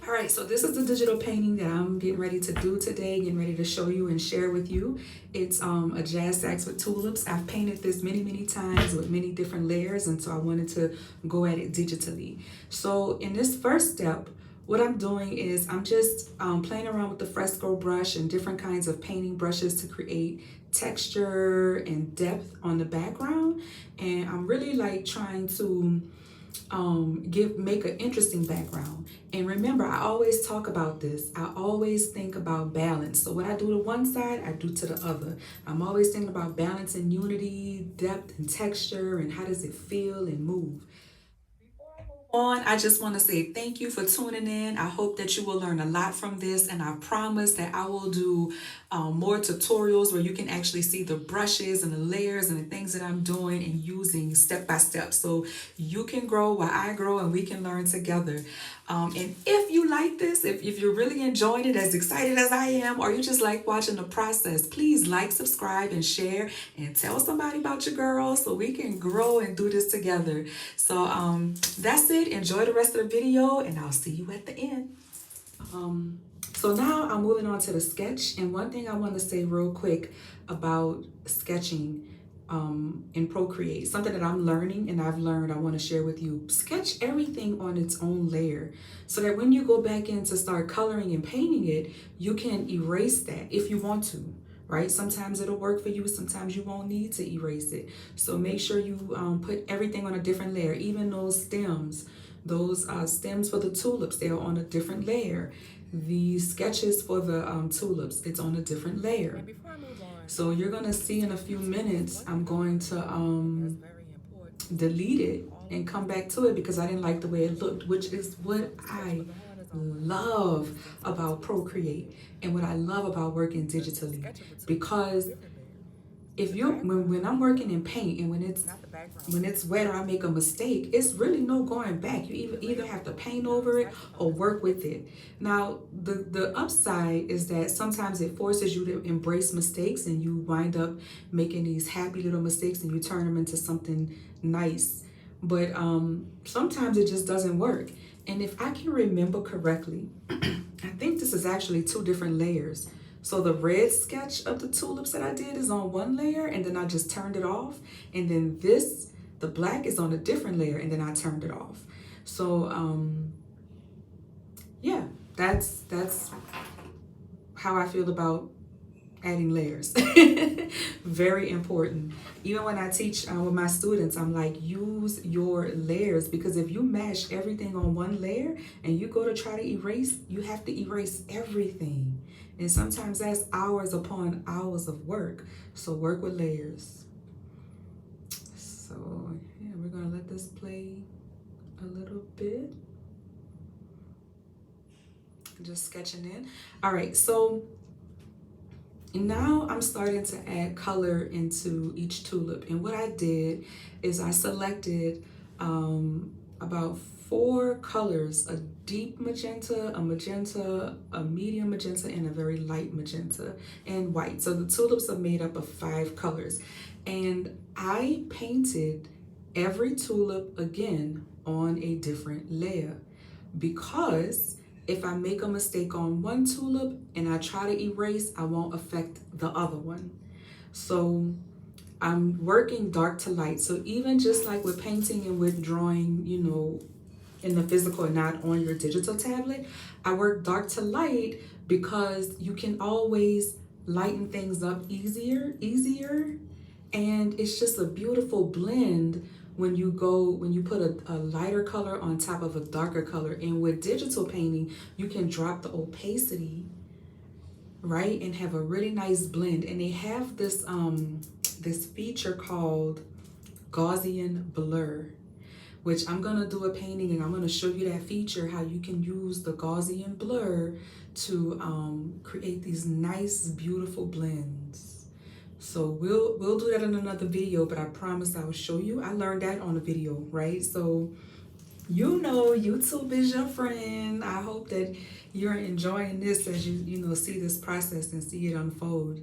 All right, so this is the digital painting that I'm getting ready to do today, getting ready to show you and share with you. It's a jazz sax with tulips. I've painted this many times with many different layers, and so I wanted to go at it digitally. So in this first step, what I'm doing is I'm just playing around with the fresco brush and different kinds of painting brushes to create texture and depth on the background. And I'm really like trying to make an interesting background. And remember, I always talk about this. I always think about balance. So what I do to one side, I do to the other. I'm always thinking about balance and unity, depth and texture, and how does it feel and move. On, I just want to say thank you for tuning in. I hope that you will learn a lot from this, and I promise that I will do more tutorials where you can actually see the brushes and the layers and the things that I'm doing and using step by step, so you can grow while I grow and we can learn together. And if you like this, if you're really enjoying it as excited as I am, or you just like watching the process, please like, subscribe, and share, and tell somebody about your girl so we can grow and do this together. So that's it. Enjoy the rest of the video, and I'll see you at the end. So now I'm moving on to the sketch, and one thing I want to say real quick about sketching in Procreate, something that I'm learning and I've learned I want to share with you. Sketch everything on its own layer so that when you go back in to start coloring and painting it, you can erase that if you want to, right? Sometimes it'll work for you, sometimes you won't need to erase it. So make sure you put everything on a different layer, even those stems. Those stems for the tulips, they're on a different layer. The sketches for the tulips, it's on a different layer. So you're gonna see in a few minutes, I'm going to delete it and come back to it because I didn't like the way it looked, which is what I love about Procreate and what I love about working digitally. Because if you're when I'm working in paint and when it's wet or I make a mistake, it's really no going back. You either have to paint over it or work with it. Now the upside is that sometimes it forces you to embrace mistakes, and you wind up making these happy little mistakes and you turn them into something nice. But sometimes it just doesn't work. And if I can remember correctly, I think this is actually two different layers. So the red sketch of the tulips that I did is on one layer, and then I just turned it off. And then this, the black, is on a different layer, and then I turned it off. So yeah, that's how I feel about adding layers. Very important. Even when I teach with my students, I'm like, use your layers, because if you mash everything on one layer and you go to try to erase, you have to erase everything. And sometimes that's hours upon hours of work. So work with layers. So yeah, we're gonna let this play a little bit. Just sketching in. All right, so now I'm starting to add color into each tulip. And what I did is I selected about 4 colors: a deep magenta, a medium magenta, and a very light magenta, and white. So the tulips are made up of 5 colors. And I painted every tulip again on a different layer, because if I make a mistake on one tulip and I try to erase, I won't affect the other one. So I'm working dark to light. So even just like with painting and with drawing, you know, in the physical and not on your digital tablet, I work dark to light because you can always lighten things up easier. And it's just a beautiful blend when you put a lighter color on top of a darker color. And with digital painting, you can drop the opacity, right, and have a really nice blend. And they have this this feature called Gaussian blur, which I'm gonna do a painting and I'm gonna show you that feature, how you can use the Gaussian blur to create these nice, beautiful blends. So we'll do that in another video, but I promise I'll show you. I learned that on a video, right? So you know, YouTube is your friend. I hope that you're enjoying this as you know, see this process and see it unfold.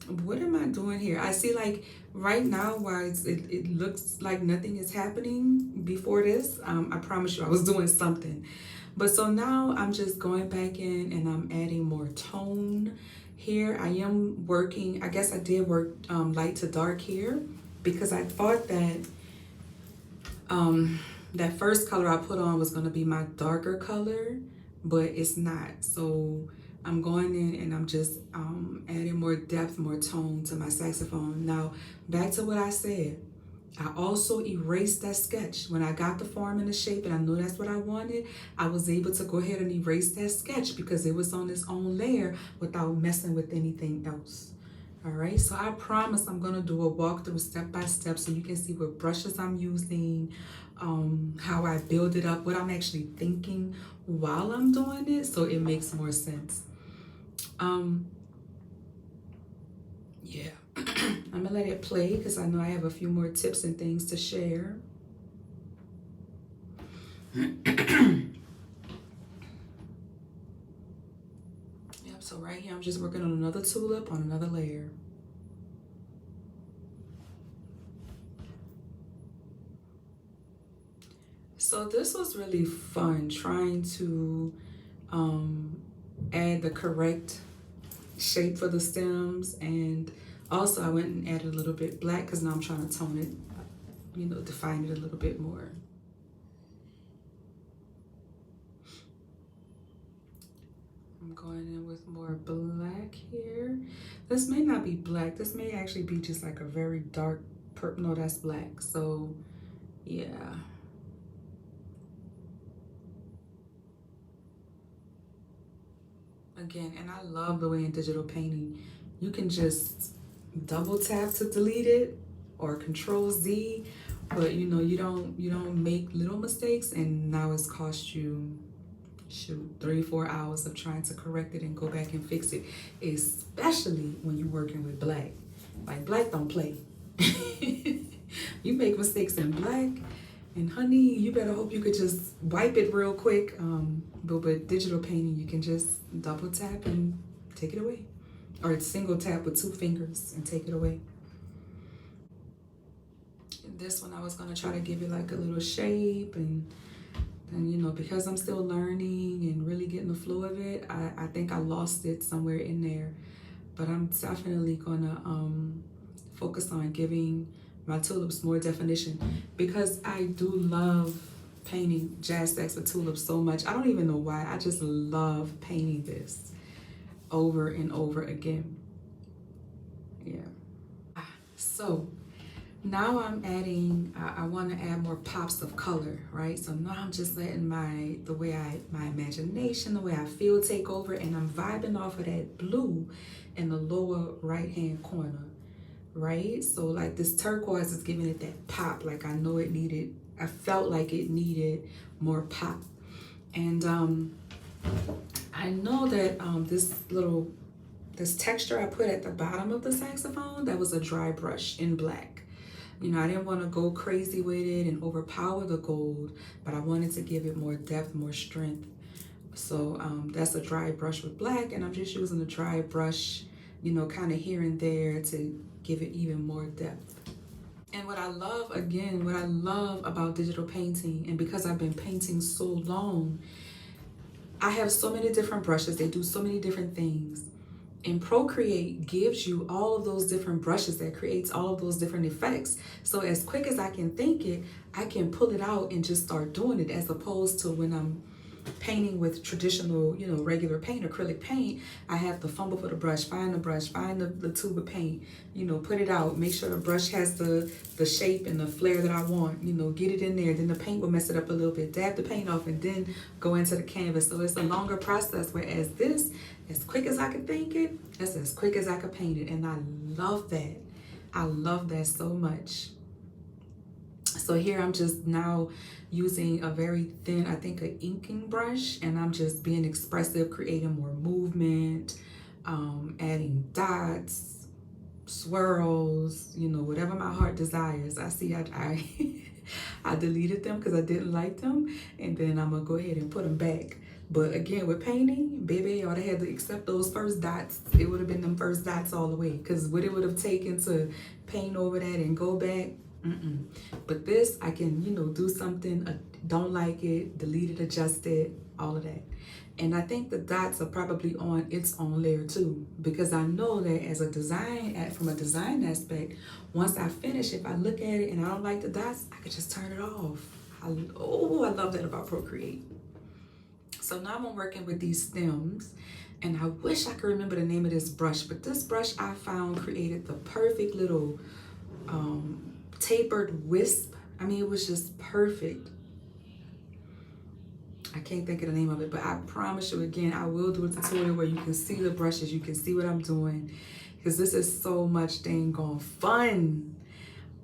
What am I doing here? I see, like, right now, while it looks like nothing is happening before this, I promise you I was doing something. But so now I'm just going back in and I'm adding more tone here. I am working, I guess I did work light to dark here because I thought that that first color I put on was going to be my darker color, but it's not. So I'm going in and I'm just adding more depth, more tone to my saxophone. Now, back to what I said. I also erased that sketch. When I got the form and the shape and I knew that's what I wanted, I was able to go ahead and erase that sketch because it was on its own layer without messing with anything else. All right, so I promise I'm gonna do a walkthrough step by step so you can see what brushes I'm using, how I build it up, what I'm actually thinking while I'm doing it, so it makes more sense. Yeah, I'm gonna let it play because I know I have a few more tips and things to share. Yep, so right here I'm just working on another tulip on another layer. So this was really fun trying to add the correct shape for the stems, and also I went and added a little bit black because now I'm trying to tone it, you know, define it a little bit more. I'm going in with more black here. This may not be black. This may actually be just like a very dark purple. No, that's black. So yeah. Again, and I love the way in digital painting, you can just double tap to delete it or Control Z, but you know, you don't make little mistakes, and now it's cost you, shoot, 3-4 hours of trying to correct it and go back and fix it, especially when you're working with black. Like, black don't play. You make mistakes in black, and honey, you better hope you could just wipe it real quick. But with digital painting, you can just double tap and take it away. Or single tap with 2 fingers and take it away. And this one, I was gonna try to give it like a little shape, and you know, because I'm still learning and really getting the flow of it, I think I lost it somewhere in there. But I'm definitely gonna focus on giving my tulips more definition because I do love painting jazz stacks with tulips so much. I don't even know why. I just love painting this over and over again. Yeah. So now I'm adding, I want to add more pops of color, right? So now I'm just letting my imagination, the way I feel take over, and I'm vibing off of that blue in the lower right hand corner, right? So like this turquoise is giving it that pop. Like I know it needed, I felt like it needed more pop. And I know that this texture I put at the bottom of the saxophone, that was a dry brush in black. You know, I didn't want to go crazy with it and overpower the gold, but I wanted to give it more depth, more strength. So that's a dry brush with black, and I'm just using a dry brush, you know, kind of here and there to give it even more depth. And what I love, again, what I love about digital painting, and because I've been painting so long, I have so many different brushes. They do so many different things. And Procreate gives you all of those different brushes that creates all of those different effects. So as quick as I can think it, I can pull it out and just start doing it, as opposed to when I'm painting with traditional, you know, regular paint, acrylic paint, I have to fumble for the brush, find the tube of paint, you know, put it out, make sure the brush has the shape and the flare that I want, you know, get it in there, then the paint will mess it up a little bit, dab the paint off, and then go into the canvas. So it's a longer process, whereas this, as quick as I could think it, that's as quick as I could paint it, and I love that. I love that so much. So here I'm just now using a very thin, I think an inking brush, and I'm just being expressive, creating more movement, adding dots, swirls, you know, whatever my heart desires. I see I deleted them because I didn't like them, and then I'm gonna go ahead and put them back. But again, with painting, baby, I would have had to accept those first dots. It would have been them first dots all the way, because what it would have taken to paint over that and go back, But this, I can, you know, do something, don't like it, delete it, adjust it, all of that. And I think the dots are probably on its own layer too, because I know that as a design, from a design aspect, once I finish, if I look at it and I don't like the dots, I could just turn it off. I love that about Procreate. So now I'm working with these stems, and I wish I could remember the name of this brush, but this brush I found created the perfect little tapered wisp. I mean, it was just perfect. I can't think of the name of it, but I promise you again, I will do a tutorial where you can see the brushes, you can see what I'm doing, because this is so much dang on fun.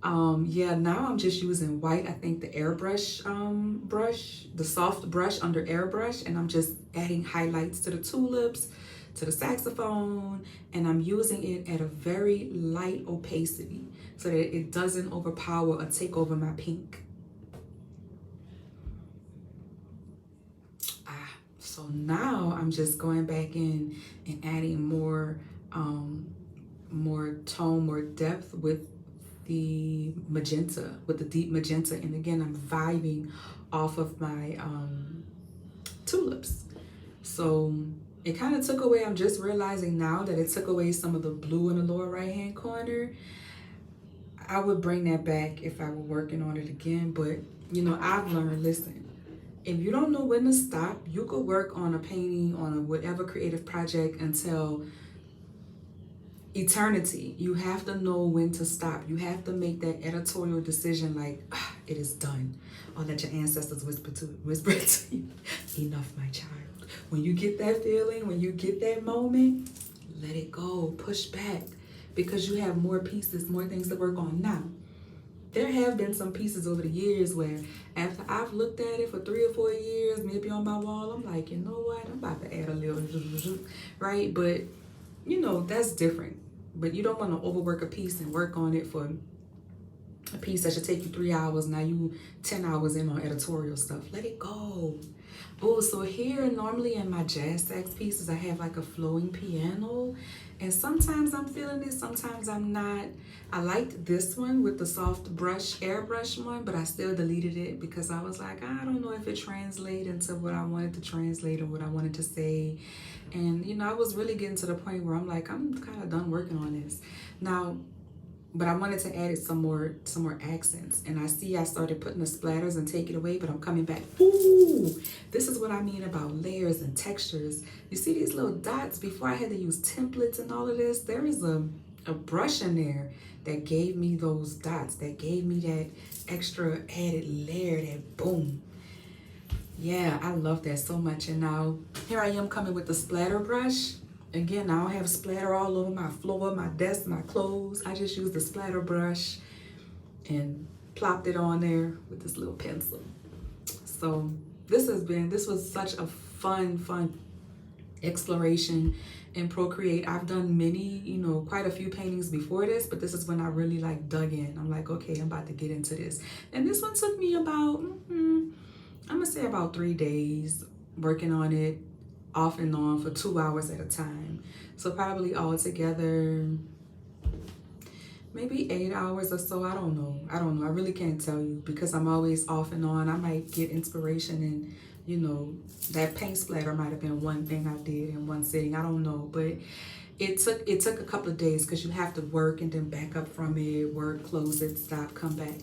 Yeah, now I'm just using white. I think the airbrush brush, the soft brush under airbrush, and I'm just adding highlights to the tulips, to the saxophone, and I'm using it at a very light opacity so that it doesn't overpower or take over my pink. So now I'm just going back in and adding more tone, more depth with the magenta, with the deep magenta. And again, I'm vibing off of my tulips. So it kind of took away, I'm just realizing now that it took away some of the blue in the lower right hand corner. I would bring that back if I were working on it again. But you know, I've learned, listen, if you don't know when to stop, you could work on a painting, on a whatever creative project until eternity. You have to know when to stop. You have to make that editorial decision like, it is done. Or let your ancestors whisper to you, enough, my child. When you get that feeling, when you get that moment, let it go, push back, because you have more pieces, more things to work on now. There have been some pieces over the years where after I've looked at it for 3 or 4 years, maybe on my wall, I'm like, you know what, I'm about to add a little, right? But, you know, that's different. But you don't want to overwork a piece and work on it for a piece that should take you 3 hours. Now you 10 hours in on editorial stuff. Let it go. Oh, so here normally in my jazz sax pieces, I have like a flowing piano. And sometimes I'm feeling it, sometimes I'm not. I liked this one with the soft brush, airbrush one, but I still deleted it because I was like, I don't know if it translated into what I wanted to translate or what I wanted to say. And, you know, I was really getting to the point where I'm like, I'm kind of done working on this. Now, but I wanted to add some more accents. And I see I started putting the splatters and take it away, but I'm coming back. Ooh, this is what I mean about layers and textures. You see these little dots? Before I had to use templates and all of this, there is a brush in there that gave me those dots, that gave me that extra added layer, that boom. Yeah, I love that so much. And now here I am coming with the splatter brush. Again, I don't have splatter all over my floor, my desk, my clothes. I just used the splatter brush and plopped it on there with this little pencil. So this was such a fun exploration in Procreate. I've done many, you know, quite a few paintings before this, but this is when I really like dug in. I'm like, okay, I'm about to get into this. And this one took me about, I'm gonna say about 3 days working on it, off and on for 2 hours at a time. So probably all together, maybe 8 hours or so. I don't know. I really can't tell you because I'm always off and on. I might get inspiration and, you know, that paint splatter might have been one thing I did in one sitting. I don't know, but it took a couple of days because you have to work and then back up from it, work, close it, stop, come back.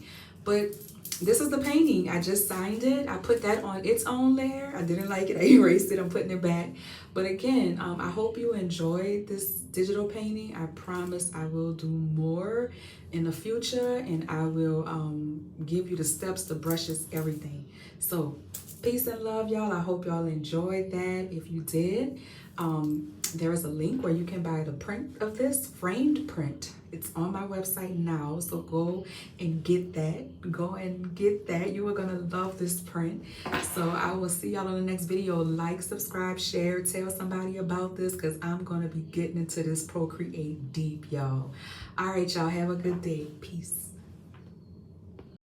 But this is the painting. I just signed it. I put that on its own layer. I didn't like it. I erased it. I'm putting it back. But again, I hope you enjoyed this digital painting. I promise I will do more in the future, and I will give you the steps, the brushes, everything. So peace and love, y'all. I hope y'all enjoyed that. If you did, there is a link where you can buy the print of this, framed print. It's on my website now, so go and get that. Go and get that. You are gonna love this print. So I will see y'all on the next video. Like, subscribe, share, tell somebody about this, because I'm gonna be getting into this Procreate deep, y'all. All right, y'all, have a good day. Peace.